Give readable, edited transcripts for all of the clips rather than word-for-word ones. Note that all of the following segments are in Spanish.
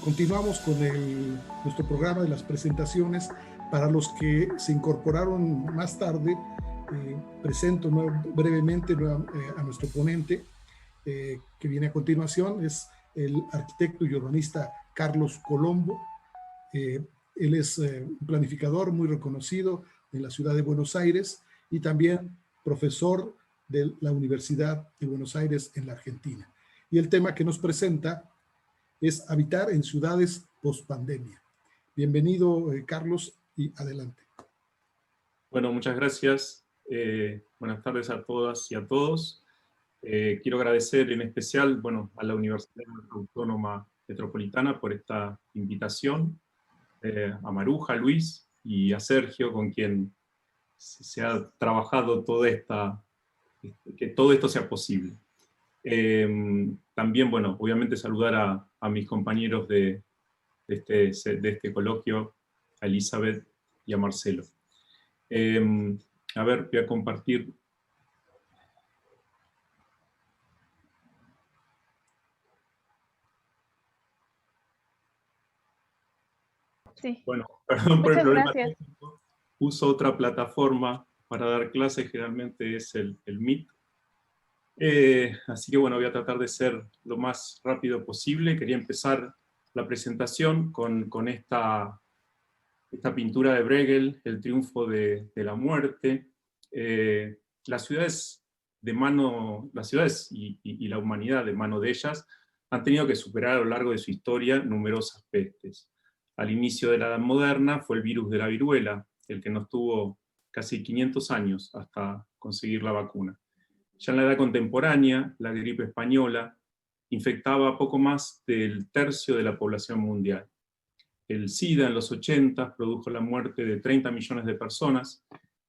Continuamos con nuestro programa de las presentaciones. Para los que se incorporaron más tarde, presento brevemente a nuestro ponente, que viene a continuación. Es el arquitecto y urbanista Carlos Colombo. Él es un planificador muy reconocido en la ciudad de Buenos Aires y también profesor de la Universidad de Buenos Aires en la Argentina. Y el tema que nos presenta es habitar en ciudades post-pandemia. Bienvenido, Carlos, y adelante. Bueno, muchas gracias. Buenas tardes a todas y a todos. Quiero agradecer en especial, a la Universidad Autónoma Metropolitana por esta invitación, a Maruja, Luis y a Sergio, con quien se ha trabajado que todo esto sea posible. También, obviamente saludar a mis compañeros de este coloquio, a Elizabeth y a Marcelo. A ver, voy a compartir. Sí. Bueno, perdón por el Muchas problema gracias. técnico. Uso otra plataforma para dar clases, generalmente es el Meet. Así que voy a tratar de ser lo más rápido posible. Quería empezar la presentación con esta pintura de Bruegel, El triunfo de la muerte. Las ciudades y la humanidad de mano de ellas han tenido que superar a lo largo de su historia numerosas pestes. Al inicio de la Edad Moderna fue el virus de la viruela, el que nos tuvo casi 500 años hasta conseguir la vacuna. Ya en la Edad Contemporánea, la gripe española infectaba a poco más del tercio de la población mundial. El SIDA en los 80 produjo la muerte de 30 millones de personas.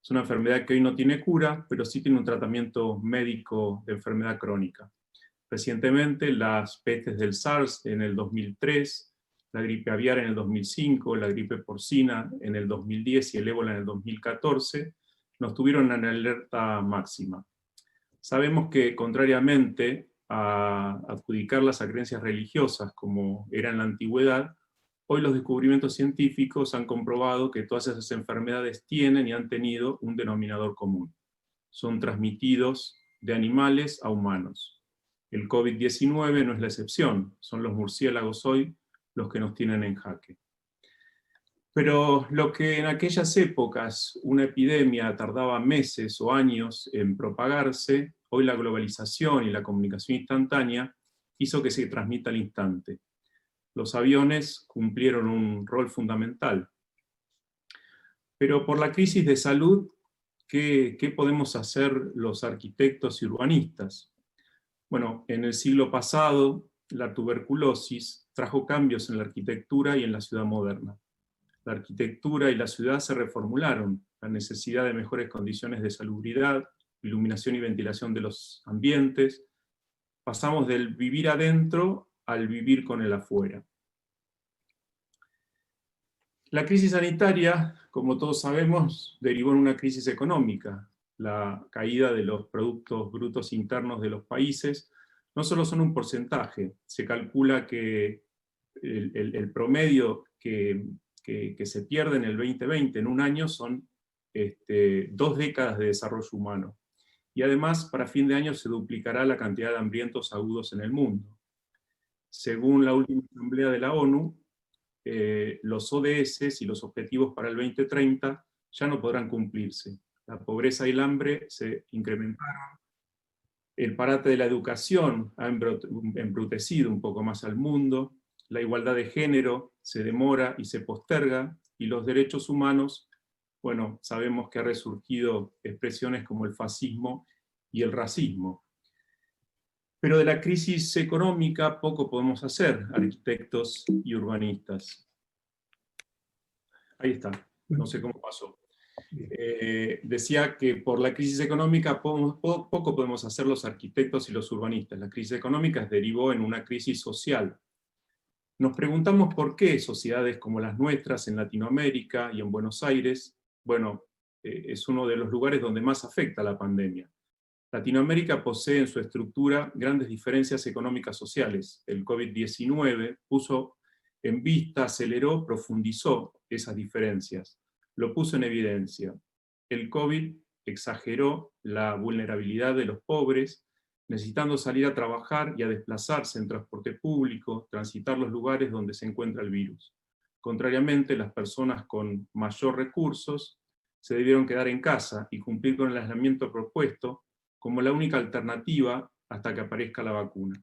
Es una enfermedad que hoy no tiene cura, pero sí tiene un tratamiento médico de enfermedad crónica. Recientemente, las pestes del SARS en el 2003, la gripe aviar en el 2005, la gripe porcina en el 2010 y el ébola en el 2014, nos tuvieron en alerta máxima. Sabemos que, contrariamente a adjudicarlas a creencias religiosas como era en la antigüedad, hoy los descubrimientos científicos han comprobado que todas esas enfermedades tienen y han tenido un denominador común. Son transmitidos de animales a humanos. El COVID-19 no es la excepción, son los murciélagos hoy los que nos tienen en jaque. Pero lo que en aquellas épocas una epidemia tardaba meses o años en propagarse, hoy la globalización y la comunicación instantánea hizo que se transmita al instante. Los aviones cumplieron un rol fundamental. Pero por la crisis de salud, ¿qué podemos hacer los arquitectos y urbanistas? Bueno, en el siglo pasado, la tuberculosis trajo cambios en la arquitectura y en la ciudad moderna. La arquitectura y la ciudad se reformularon, la necesidad de mejores condiciones de salubridad, iluminación y ventilación de los ambientes. Pasamos del vivir adentro al vivir con el afuera. La crisis sanitaria, como todos sabemos, derivó en una crisis económica. La caída de los productos brutos internos de los países no solo son un porcentaje, se calcula que el promedio que se pierde en el 2020 en un año son 2 décadas de desarrollo humano. Y además, para fin de año se duplicará la cantidad de hambrientos agudos en el mundo. Según la última asamblea de la ONU, los ODS y los objetivos para el 2030 ya no podrán cumplirse. La pobreza y el hambre se incrementaron. El parate de la educación ha embrutecido un poco más al mundo. La igualdad de género se demora y se posterga. Y los derechos humanos, sabemos que ha resurgido expresiones como el fascismo y el racismo. Pero de la crisis económica poco podemos hacer, arquitectos y urbanistas. Ahí está, no sé cómo pasó. Decía que por la crisis económica poco podemos hacer los arquitectos y los urbanistas. La crisis económica derivó en una crisis social. Nos preguntamos por qué sociedades como las nuestras en Latinoamérica y en Buenos Aires, es uno de los lugares donde más afecta la pandemia. Latinoamérica posee en su estructura grandes diferencias económicas sociales. El COVID-19 puso en vista, aceleró, profundizó esas diferencias, lo puso en evidencia. El COVID exageró la vulnerabilidad de los pobres, necesitando salir a trabajar y a desplazarse en transporte público, transitar los lugares donde se encuentra el virus. Contrariamente, las personas con mayor recursos se debieron quedar en casa y cumplir con el aislamiento propuesto como la única alternativa hasta que aparezca la vacuna.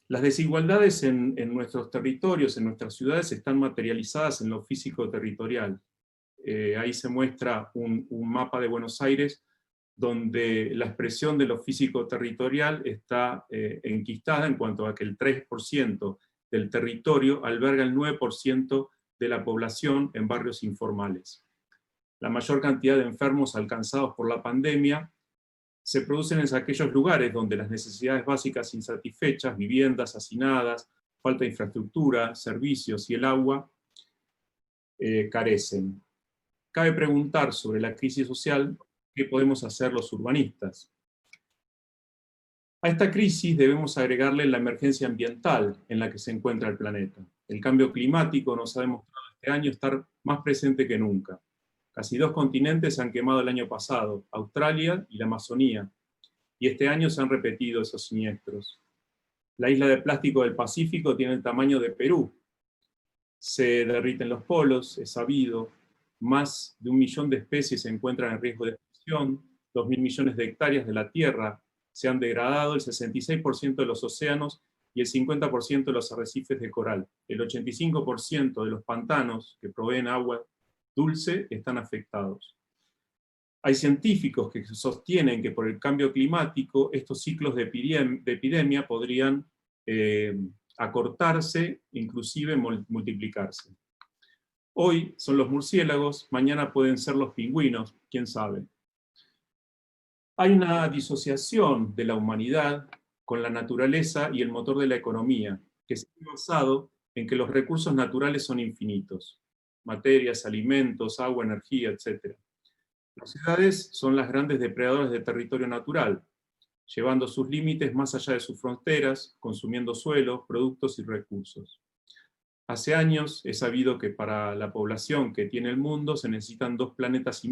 Las desigualdades en nuestros territorios, en nuestras ciudades, están materializadas en lo físico-territorial. Ahí se muestra un mapa de Buenos Aires donde la expresión de lo físico-territorial está enquistada en cuanto a que el 3% del territorio alberga el 9% de la población en barrios informales. La mayor cantidad de enfermos alcanzados por la pandemia se producen en aquellos lugares donde las necesidades básicas insatisfechas, viviendas hacinadas, falta de infraestructura, servicios y el agua, carecen. Cabe preguntar sobre la crisis social qué podemos hacer los urbanistas. A esta crisis debemos agregarle la emergencia ambiental en la que se encuentra el planeta. El cambio climático nos ha demostrado este año estar más presente que nunca. Casi 2 continentes se han quemado el año pasado, Australia y la Amazonía, y este año se han repetido esos siniestros. La isla de plástico del Pacífico tiene el tamaño de Perú. Se derriten los polos, es sabido. Más de 1 millón de especies se encuentran en riesgo de extinción. 2.000 millones de hectáreas de la Tierra se han degradado, el 66% de los océanos y el 50% de los arrecifes de coral. El 85% de los pantanos que proveen agua dulce están afectados. Hay científicos que sostienen que por el cambio climático estos ciclos de epidemia podrían acortarse, inclusive multiplicarse. Hoy son los murciélagos, mañana pueden ser los pingüinos, quién sabe. Hay una disociación de la humanidad con la naturaleza y el motor de la economía, que se ha basado en que los recursos naturales son infinitos. Materias, alimentos, agua, energía, etc. Las ciudades son las grandes depredadoras de territorio natural, llevando sus límites más allá de sus fronteras, consumiendo suelos, productos y recursos. Hace años he sabido que para la población que tiene el mundo se necesitan 2,5 planetas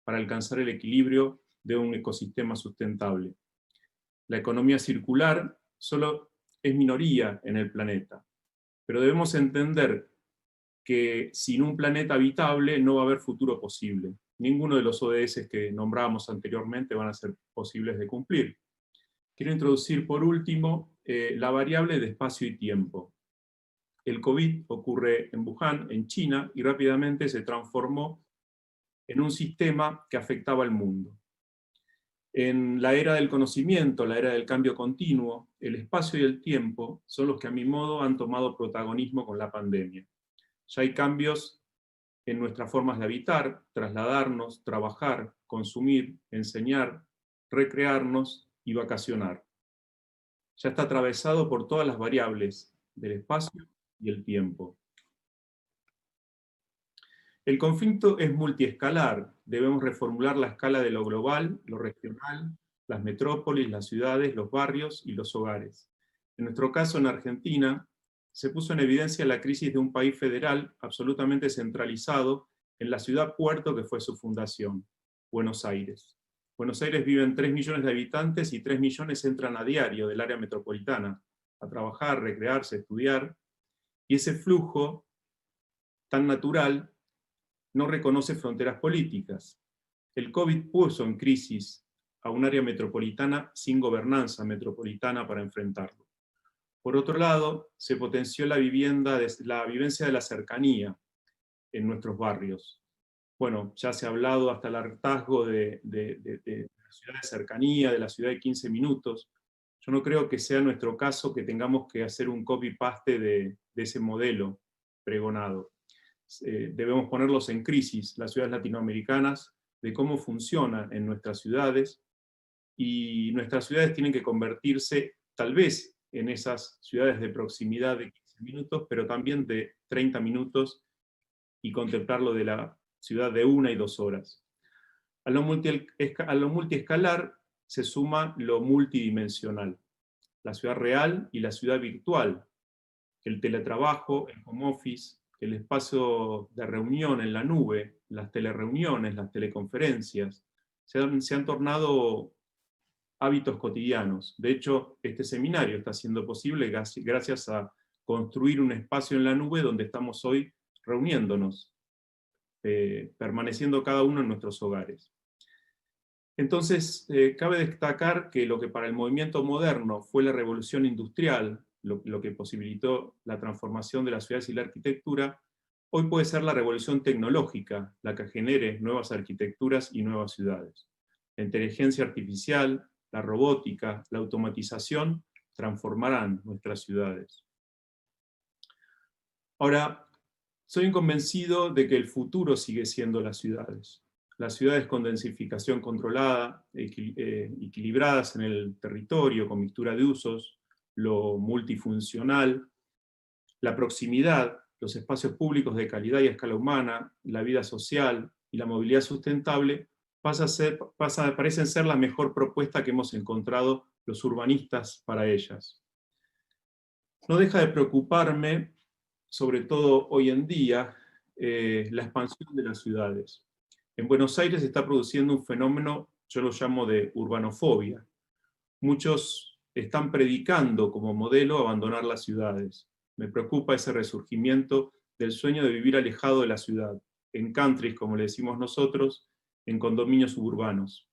para alcanzar el equilibrio de un ecosistema sustentable. La economía circular solo es minoría en el planeta, pero debemos entender que sin un planeta habitable no va a haber futuro posible. Ninguno de los ODS que nombrábamos anteriormente van a ser posibles de cumplir. Quiero introducir por último la variable de espacio y tiempo. El COVID ocurre en Wuhan, en China, y rápidamente se transformó en un sistema que afectaba al mundo. En la era del conocimiento, la era del cambio continuo, el espacio y el tiempo son los que a mi modo han tomado protagonismo con la pandemia. Ya hay cambios en nuestras formas de habitar, trasladarnos, trabajar, consumir, enseñar, recrearnos y vacacionar. Ya está atravesado por todas las variables del espacio y el tiempo. El conflicto es multiescalar. Debemos reformular la escala de lo global, lo regional, las metrópolis, las ciudades, los barrios y los hogares. En nuestro caso, en Argentina, se puso en evidencia la crisis de un país federal absolutamente centralizado en la ciudad-puerto que fue su fundación, Buenos Aires. Buenos Aires viven 3 millones de habitantes y 3 millones entran a diario del área metropolitana a trabajar, recrearse, estudiar, y ese flujo tan natural no reconoce fronteras políticas. El COVID puso en crisis a un área metropolitana sin gobernanza metropolitana para enfrentarlo. Por otro lado, se potenció la vivencia de la cercanía en nuestros barrios. Bueno, ya se ha hablado hasta el hartazgo de la ciudad de cercanía, de la ciudad de 15 minutos. Yo no creo que sea nuestro caso que tengamos que hacer un copy-paste de ese modelo pregonado. Debemos ponerlos en crisis, las ciudades latinoamericanas, de cómo funcionan en nuestras ciudades, y nuestras ciudades tienen que convertirse, tal vez, en esas ciudades de proximidad de 15 minutos, pero también de 30 minutos, y contemplarlo de la ciudad de 1 y 2 horas. A lo multiescalar se suma lo multidimensional, la ciudad real y la ciudad virtual, el teletrabajo, el home office, el espacio de reunión en la nube, las telereuniones, las teleconferencias, se han tornado hábitos cotidianos. De hecho, este seminario está siendo posible gracias a construir un espacio en la nube donde estamos hoy reuniéndonos, permaneciendo cada uno en nuestros hogares. Entonces, cabe destacar que lo que para el movimiento moderno fue la revolución industrial, lo que posibilitó la transformación de las ciudades y la arquitectura, hoy puede ser la revolución tecnológica, la que genere nuevas arquitecturas y nuevas ciudades. La inteligencia artificial, la robótica, la automatización transformarán nuestras ciudades. Ahora, soy convencido de que el futuro sigue siendo las ciudades. Las ciudades con densificación controlada, equilibradas en el territorio, con mixtura de usos, lo multifuncional, la proximidad, los espacios públicos de calidad y a escala humana, la vida social y la movilidad sustentable, parecen ser la mejor propuesta que hemos encontrado los urbanistas para ellas. No deja de preocuparme, sobre todo hoy en día, la expansión de las ciudades. En Buenos Aires se está produciendo un fenómeno, yo lo llamo de urbanofobia. Muchos están predicando como modelo abandonar las ciudades. Me preocupa ese resurgimiento del sueño de vivir alejado de la ciudad, en countries, como le decimos nosotros, en condominios suburbanos.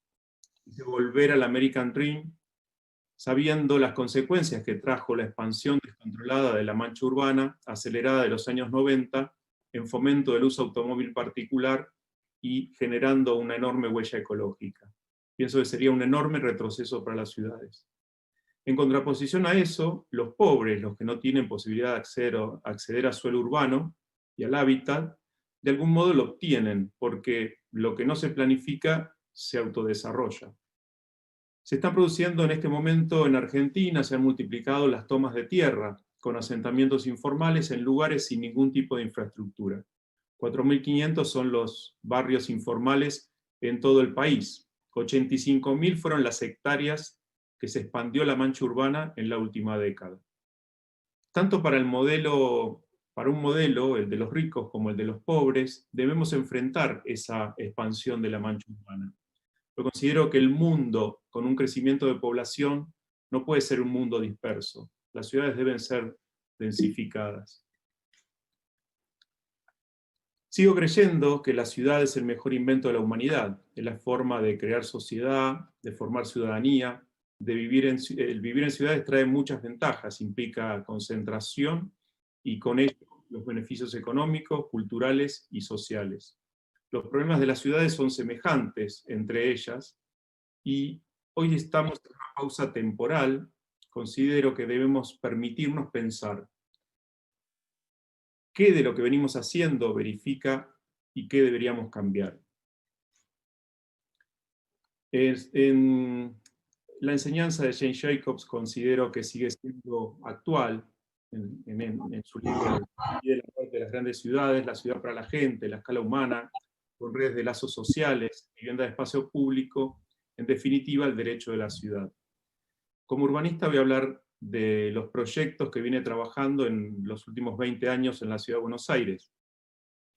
De volver al American Dream, sabiendo las consecuencias que trajo la expansión descontrolada de la mancha urbana, acelerada de los años 90, en fomento del uso automóvil particular y generando una enorme huella ecológica. Pienso que sería un enorme retroceso para las ciudades. En contraposición a eso, los pobres, los que no tienen posibilidad de acceder a suelo urbano y al hábitat, de algún modo lo obtienen, porque lo que no se planifica se autodesarrolla. Se están produciendo en este momento en Argentina, se han multiplicado las tomas de tierra, con asentamientos informales en lugares sin ningún tipo de infraestructura. 4.500 son los barrios informales en todo el país. 85.000 fueron las hectáreas que se expandió la mancha urbana en la última década. Tanto para un modelo, el de los ricos, como el de los pobres, debemos enfrentar esa expansión de la mancha urbana. Yo considero que el mundo con un crecimiento de población no puede ser un mundo disperso. Las ciudades deben ser densificadas. Sigo creyendo que la ciudad es el mejor invento de la humanidad. Es la forma de crear sociedad, de formar ciudadanía. El vivir en ciudades trae muchas ventajas, implica concentración y con ello los beneficios económicos, culturales y sociales. Los problemas de las ciudades son semejantes entre ellas y hoy estamos en una pausa temporal. Considero que debemos permitirnos pensar qué de lo que venimos haciendo verifica y qué deberíamos cambiar. En la enseñanza de Jane Jacobs considero que sigue siendo actual en su libro de las grandes ciudades, la ciudad para la gente, la escala humana, con redes de lazos sociales, vivienda de espacio público, en definitiva el derecho de la ciudad. Como urbanista voy a hablar de los proyectos que viene trabajando en los últimos 20 años en la ciudad de Buenos Aires.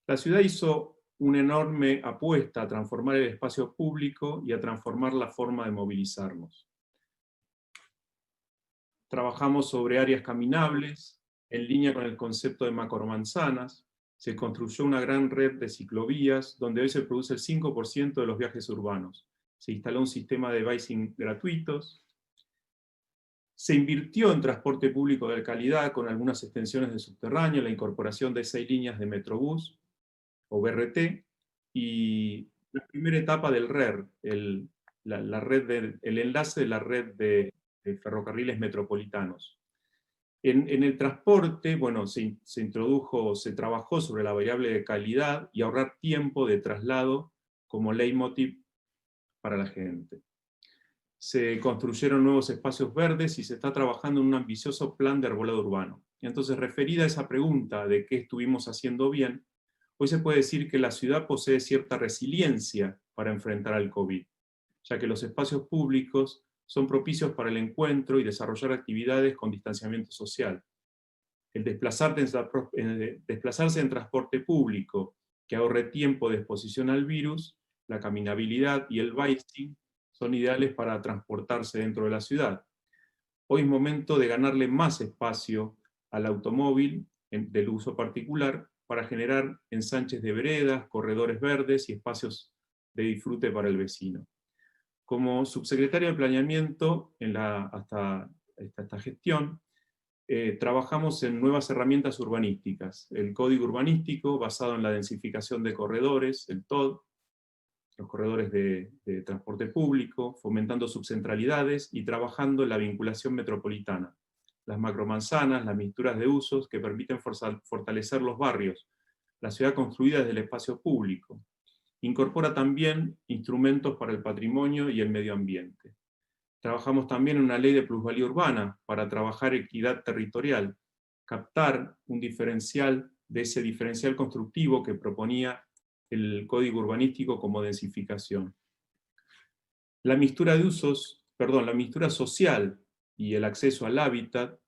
La ciudad hizo una enorme apuesta a transformar el espacio público y a transformar la forma de movilizarnos. Trabajamos sobre áreas caminables, en línea con el concepto de macromanzanas. Se construyó una gran red de ciclovías, donde hoy se produce el 5% de los viajes urbanos. Se instaló un sistema de bicing gratuitos. Se invirtió en transporte público de calidad, con algunas extensiones de subterráneo, la incorporación de 6 líneas de Metrobús, o BRT, y la primera etapa del RER, el enlace de la red de ferrocarriles metropolitanos. En el transporte, bueno, se trabajó sobre la variable de calidad y ahorrar tiempo de traslado como leitmotiv para la gente. Se construyeron nuevos espacios verdes y se está trabajando en un ambicioso plan de arbolado urbano. Y entonces, referida a esa pregunta de qué estuvimos haciendo bien, hoy se puede decir que la ciudad posee cierta resiliencia para enfrentar al COVID. ya que los espacios públicos son propicios para el encuentro y desarrollar actividades con distanciamiento social. El desplazarse en transporte público que ahorre tiempo de exposición al virus, la caminabilidad y el biking son ideales para transportarse dentro de la ciudad. Hoy es momento de ganarle más espacio al automóvil del uso particular para generar ensanches de veredas, corredores verdes y espacios de disfrute para el vecino. Como subsecretario de Planeamiento hasta esta gestión, trabajamos en nuevas herramientas urbanísticas. El Código Urbanístico, basado en la densificación de corredores, el TOD, los corredores de transporte público, fomentando subcentralidades y trabajando en la vinculación metropolitana. Las macromanzanas, las mixturas de usos que permiten fortalecer los barrios, la ciudad construida desde el espacio público. Incorpora también instrumentos para el patrimonio y el medio ambiente. Trabajamos también en una ley de plusvalía urbana para trabajar equidad territorial, captar un diferencial de ese diferencial constructivo que proponía el Código Urbanístico como densificación. La mixtura de usos, la mixtura social y el acceso al hábitat,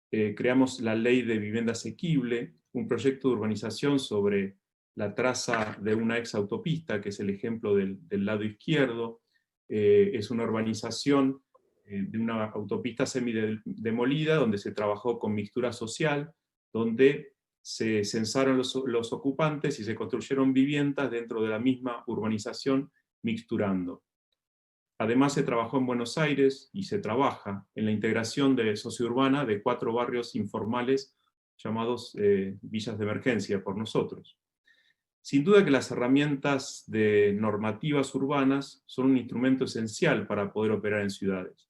creamos la Ley de Vivienda Asequible, un proyecto de urbanización sobre la traza de una ex autopista, que es el ejemplo del lado izquierdo. Es una urbanización de una autopista semidemolida, donde se trabajó con mixtura social, donde se censaron los ocupantes y se construyeron viviendas dentro de la misma urbanización, mixturando. Además se trabajó en Buenos Aires y se trabaja en la integración sociourbana de 4 barrios informales llamados villas de emergencia por nosotros. Sin duda que las herramientas de normativas urbanas son un instrumento esencial para poder operar en ciudades.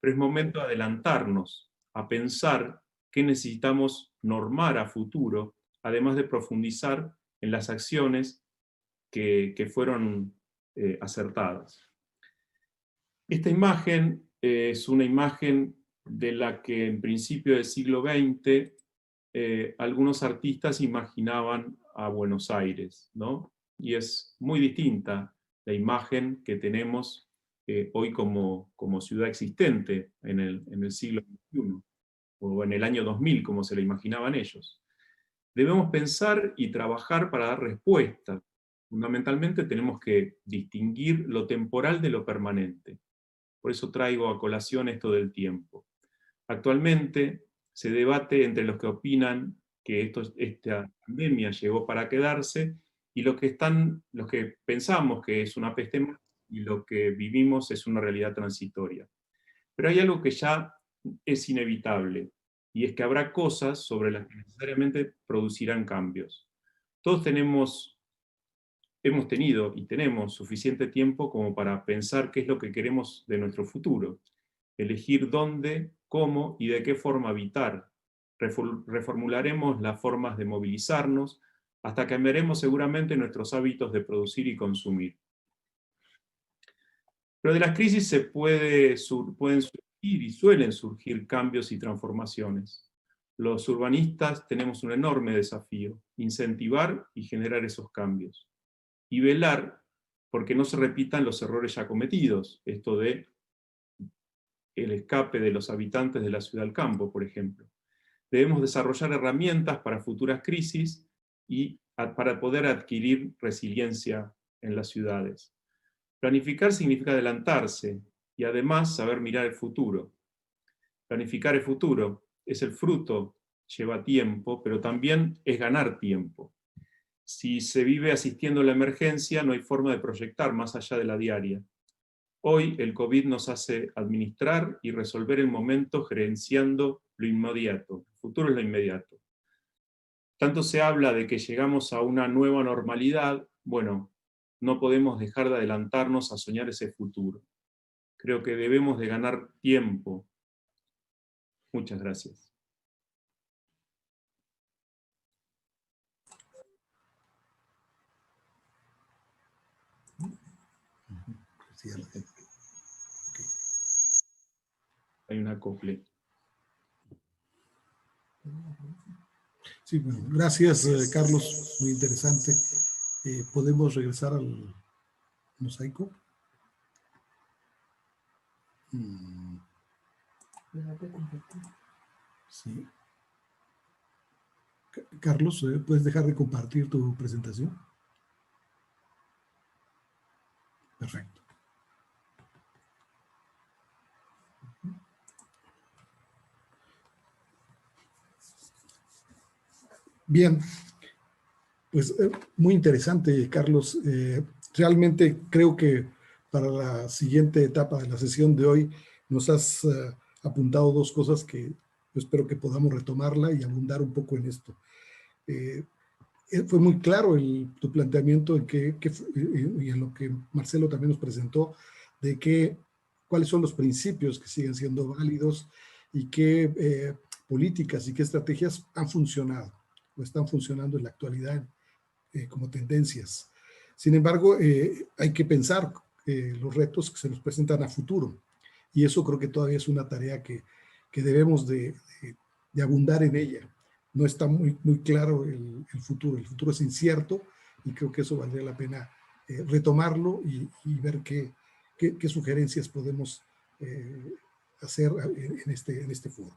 Pero es momento de adelantarnos a pensar qué necesitamos normar a futuro, además de profundizar en las acciones que fueron acertadas. Esta imagen es una imagen de la que en principio del siglo XX algunos artistas imaginaban a Buenos Aires, ¿no? Y es muy distinta la imagen que tenemos hoy como ciudad existente en el siglo XXI, o en el año 2000, como se la imaginaban ellos. Debemos pensar y trabajar para dar respuesta. Fundamentalmente tenemos que distinguir lo temporal de lo permanente. Por eso traigo a colación esto del tiempo. Actualmente se debate entre los que opinan que esta pandemia llegó para quedarse y los que pensamos que es una peste más y lo que vivimos es una realidad transitoria. Pero hay algo que ya es inevitable, y es que habrá cosas sobre las que necesariamente producirán cambios. Todos hemos tenido y tenemos suficiente tiempo como para pensar qué es lo que queremos de nuestro futuro, elegir dónde, cómo y de qué forma habitar. Reformularemos las formas de movilizarnos, hasta cambiaremos seguramente nuestros hábitos de producir y consumir. Pero de las crisis pueden surgir y suelen surgir cambios y transformaciones. Los urbanistas tenemos un enorme desafío: incentivar y generar esos cambios. Y velar porque no se repitan los errores ya cometidos, esto de el escape de los habitantes de la ciudad al campo, por ejemplo. Debemos desarrollar herramientas para futuras crisis y para poder adquirir resiliencia en las ciudades. Planificar significa adelantarse y además saber mirar el futuro. Planificar el futuro es el fruto, lleva tiempo, pero también es ganar tiempo. Si se vive asistiendo a la emergencia, no hay forma de proyectar más allá de la diaria. Hoy el COVID nos hace administrar y resolver el momento gerenciando lo inmediato. El futuro es lo inmediato. Tanto se habla de que llegamos a una nueva normalidad, bueno, no podemos dejar de adelantarnos a soñar ese futuro. Creo que debemos de ganar tiempo. Muchas gracias. Hay un acople. Sí, bueno, gracias, Carlos, muy interesante. ¿Podemos regresar al mosaico? Sí. Carlos, ¿puedes dejar de compartir tu presentación? Perfecto. Bien, pues muy interesante, Carlos. Realmente creo que para la siguiente etapa de la sesión de hoy nos has apuntado dos cosas que yo espero que podamos retomarla y abundar un poco en esto. Fue muy claro tu planteamiento y en lo que Marcelo también nos presentó, de cuáles son los principios que siguen siendo válidos y qué políticas y qué estrategias han funcionado o están funcionando en la actualidad como tendencias. Sin embargo, hay que pensar los retos que se nos presentan a futuro, y eso creo que todavía es una tarea que debemos de abundar en ella. No está muy claro el futuro es incierto, y creo que eso valdría la pena retomarlo y ver qué sugerencias podemos hacer en este foro.